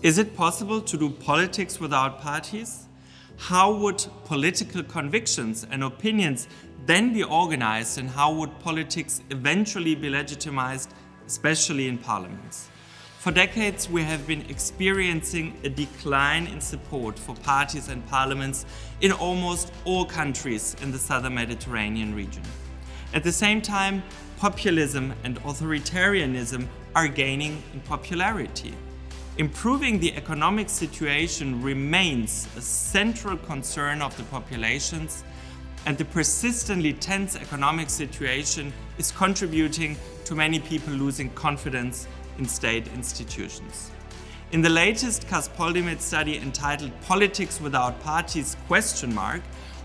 Is it possible to do politics without parties? How would political convictions and opinions then be organized, and how would politics eventually be legitimized, especially in parliaments? For decades, we have been experiencing a decline in support for parties and parliaments in almost all countries in the southern Mediterranean region. At the same time, populism and authoritarianism are gaining in popularity. Improving the economic situation remains a central concern of the populations, and the persistently tense economic situation is contributing to many people losing confidence in state institutions. In the latest KAS PolDiMed study entitled Politics Without Parties ?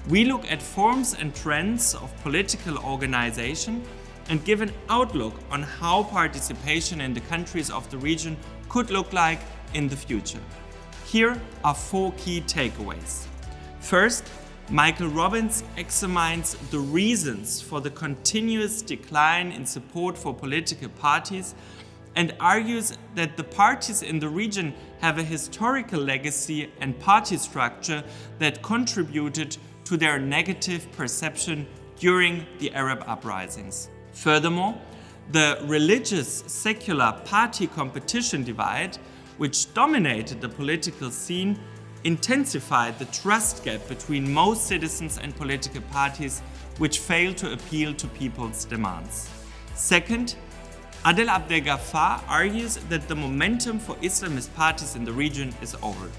We look at forms and trends of political organization and give an outlook on how participation in the countries of the region could look like in the future. Here are 4 key takeaways. First, Michael Robbins examines the reasons for the continuous decline in support for political parties and argues that the parties in the region have a historical legacy and party structure that contributed to their negative perception during the Arab uprisings. Furthermore, the religious-secular party competition divide, which dominated the political scene, intensified the trust gap between most citizens and political parties, which failed to appeal to people's demands. Second, Adel Abdel Ghafari argues that the momentum for Islamist parties in the region is over.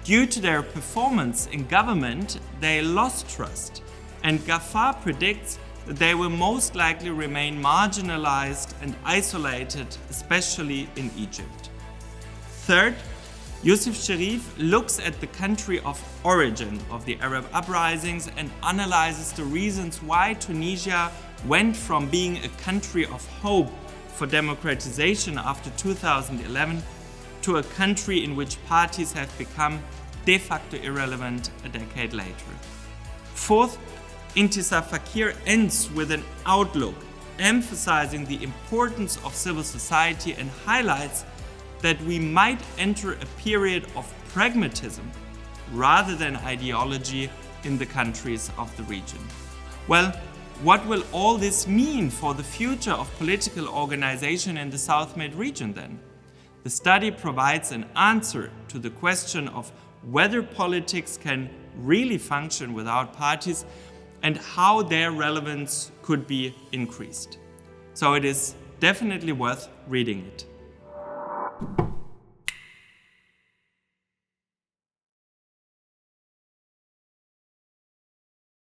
Due to their performance in government, they lost trust, and Ghafari predicts that they will most likely remain marginalized and isolated, especially in Egypt. Third, Youssef Cherif looks at the country of origin of the Arab uprisings and analyzes the reasons why Tunisia went from being a country of hope for democratization after 2011 to a country in which parties have become de facto irrelevant a decade later. Fourth, Intissar Fakir ends with an outlook emphasizing the importance of civil society and highlights that we might enter a period of pragmatism rather than ideology in the countries of the region. Well, what will all this mean for the future of political organization in the South Med region then? The study provides an answer to the question of whether politics can really function without parties and how their relevance could be increased. So it is definitely worth reading it.